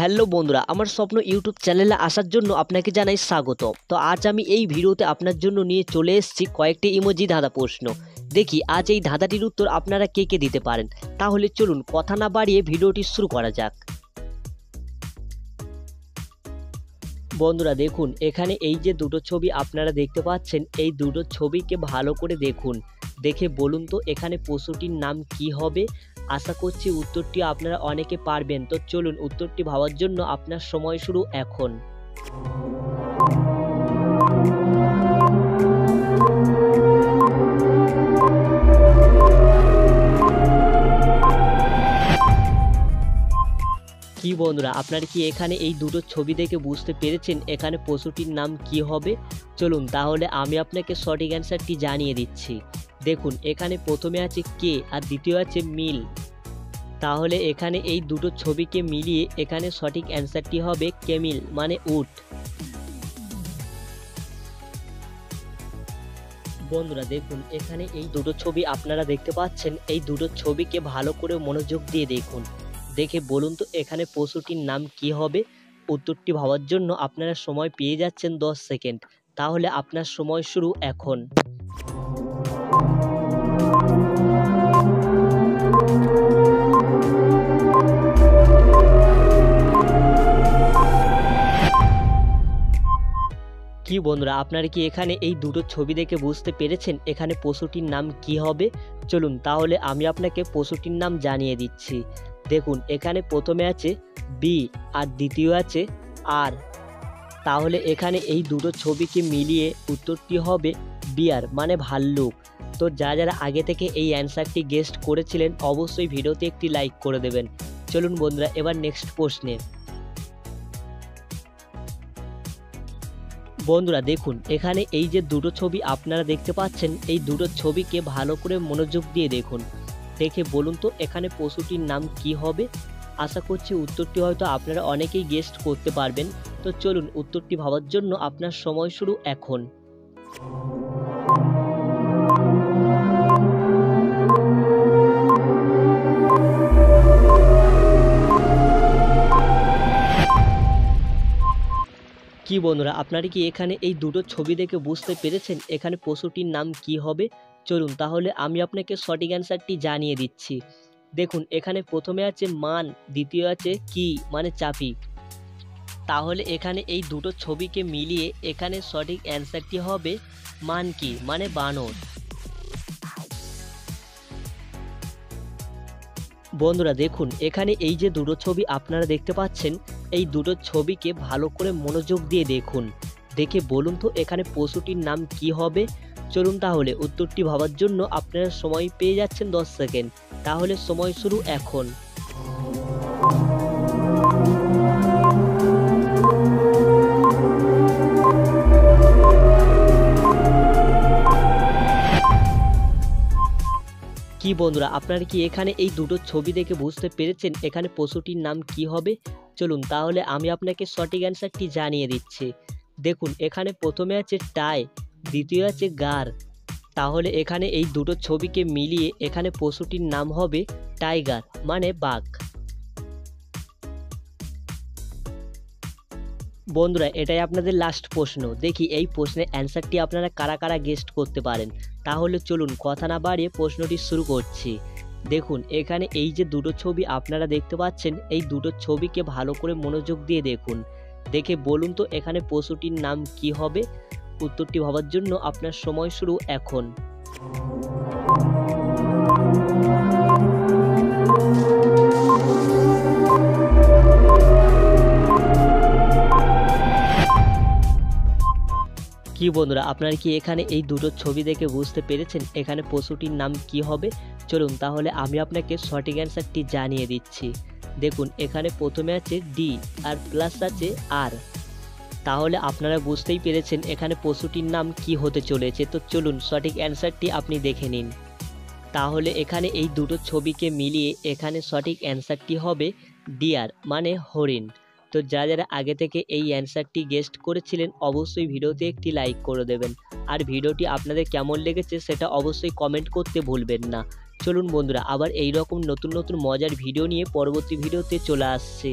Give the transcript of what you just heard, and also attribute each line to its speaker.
Speaker 1: Hello বন্ধুরা, আমার স্বপ্ন ইউটিউব চ্যানেলে আসার জন্য আপনাকে জানাই স্বাগত। তো আজ আমি এই ভিডিওতে আপনার জন্য নিয়ে চলে এসেছি কয়েকটি ইমোজি ধাঁধা প্রশ্ন। দেখি আজ এই ধাঁধাটির উত্তর আপনারা কে কে দিতে পারেন। তাহলে চলুন কথা না বাড়িয়ে ভিডিওটি শুরু করা যাক। বন্ধুরা দেখুন, এখানে এই যে দুটো ছবি আপনারা দেখতে পাচ্ছেন, এই দুটো ছবিকে ভালো করে দেখুন। দেখে বলুন তো এখানে পশুটির নাম কি হবে। আশা করছি উত্তরটি আপনারা অনেকে পারবেন। তো চলুন উত্তরটি ভাবার জন্য আপনার সময় শুরু এখন। কি বন্ধুরা, আপনারা কি এখানে এই দুটো ছবি দেখে বুঝতে পেরেছেন এখানে পশুটির নাম কি হবে? চলুন তাহলে আমি আপনাকে সঠিক অ্যান্সারটি জানিয়ে দিচ্ছি। দেখুন এখানে প্রথমে আছে কে আর দ্বিতীয় আছে মিল। তাহলে এখানে এই দুটো ছবিকে মিলিয়ে এখানে সঠিক অ্যান্সারটি হবে কেমিল মানে উট। বন্ধুরা দেখুন, এখানে এই দুটো ছবি আপনারা দেখতে পাচ্ছেন, এই দুটো ছবিকে ভালো করে মনোযোগ দিয়ে দেখুন। দেখে বলুন তো এখানে পশুটির নাম কি হবে। উত্তরটি ভাবার জন্য আপনারা সময় পেয়ে যাচ্ছেন 10 সেকেন্ড। তাহলে আপনার সময় শুরু এখন। কি বন্ধুরা, আপনারা কি এখানে এই দুটো ছবি দেখে বুঝতে পেরেছেন এখানে পশুটির নাম কি হবে? চলুন তাহলে আমি আপনাকে পশুটির নাম জানিয়ে দিচ্ছি। দেখুন এখানে প্রথমে আছে বি আর দ্বিতীয় আছে আর। তাহলে এখানে এই দুটো ছবিকে মিলিয়ে উত্তরটি হবে বিয়ার মানে ভাল্লুক। তো যারা আগে থেকে এই অ্যান্সারটি গেস্ট করেছিলেন অবশ্যই ভিডিওতে একটি লাইক করে দেবেন। চলুন বন্ধুরা এবার নেক্সট প্রশ্নে। বন্ধুরা দেখুন, এখানে এই যে দুটো ছবি আপনারা দেখতে পাচ্ছেন, এই দুটো ছবিকে ভালো করে মনোযোগ দিয়ে দেখুন। দেখে বলুন তো এখানে পশুটির নাম কি হবে। আশা করছি উত্তরটি হয়তো আপনারা অনেকেই গেস্ট করতে পারবেন। তো চলুন উত্তরটি ভাবার জন্য আপনার সময় শুরু এখন। কি বন্ধুরা, আপনারা কি এখানে এই দুটো ছবি দেখে বুঝতে পেরেছেন এখানে পশুটির নাম কি হবে? চলুন তাহলে আমি আপনাকে সঠিক অ্যান্সারটি জানিয়ে দিচ্ছি। দেখুন এখানে প্রথমে আছে মান, দ্বিতীয় আছে কি মানে চাপি। তাহলে এখানে এই দুটো ছবিকে মিলিয়ে এখানে সঠিক অ্যান্সারটি হবে মান কি মানে বানর। বন্ধুরা দেখুন, এখানে এই যে দুটো ছবি আপনারা দেখতে পাচ্ছেন, এই দুটো ছবিকে ভালো করে মনোযোগ দিয়ে দেখুন। দেখে বলুন তো এখানে পশুটির নাম কি হবে। চলুন তাহলে উত্তরটি ভাবার জন্য আপনারা সময় পেয়ে যাচ্ছেন 10 সেকেন্ড। তাহলে সময় শুরু এখন। কি বন্ধুরা, আপনারা কি এখানে এই দুটো ছবি দেখে বুঝতে পেরেছেন এখানে পশুটির নাম কি হবে? চলুন তাহলে আমি আপনাকে সঠিক অ্যান্সারটি জানিয়ে দিচ্ছি। দেখুন এখানে প্রথমে আছে টাই, দ্বিতীয় আছে গার। তাহলে এখানে এই দুটো ছবিকে মিলিয়ে এখানে পশুটির নাম হবে টাইগার মানে বাঘ। বন্ধুরা এটাই আপনাদের লাস্ট প্রশ্ন। দেখি এই প্রশ্নের অ্যান্সারটি আপনারা কারা কারা গেস্ট করতে পারেন। তাহলে চলুন কথা না বাড়িয়ে প্রশ্নটি শুরু করছি। দেখুন এখানে এই যে দুটো ছবি আপনারা দেখতে পাচ্ছেন, এই দুটো ছবিকে ভালো করে মনোযোগ দিয়ে দেখুন। দেখে বলুন তো এখানে পশুটির নাম কি হবে। উত্তরটি ভাবার জন্য আপনার সময় শুরু এখন। কি বন্ধুরা, আপনারা কি এখানে এই দুটো ছবি দেখে বুঝতে পেরেছেন এখানে পশুটির নাম কি হবে? চলুন তাহলে আমি আপনাকে সঠিক অ্যান্সারটি জানিয়ে দিচ্ছি। দেখুন এখানে প্রথমে আছে ডি আর প্লাস আছে আর। তাহলে আপনারা বুঝতেই পেরেছেন এখানে পশুটির নাম কি হতে চলেছে। তো চলুন সঠিক অ্যান্সারটি আপনি দেখে নিন। তাহলে এখানে এই দুটো ছবিকে মিলিয়ে এখানে সঠিক অ্যান্সারটি হবে ডিয়ার মানে হরিণ। তো যারা আগে থেকে এই অ্যান্সারটি গেস্ট করেছিলেন অবশ্যই ভিডিওতে একটি লাইক করে দেবেন। আর ভিডিওটি আপনাদের কেমন লেগেছে সেটা অবশ্যই কমেন্ট করতে ভুলবেন না। চলুন বন্ধুরা আবার এই রকম নতুন নতুন মজার ভিডিও নিয়ে পরবর্তী ভিডিওতে চলে আসছে।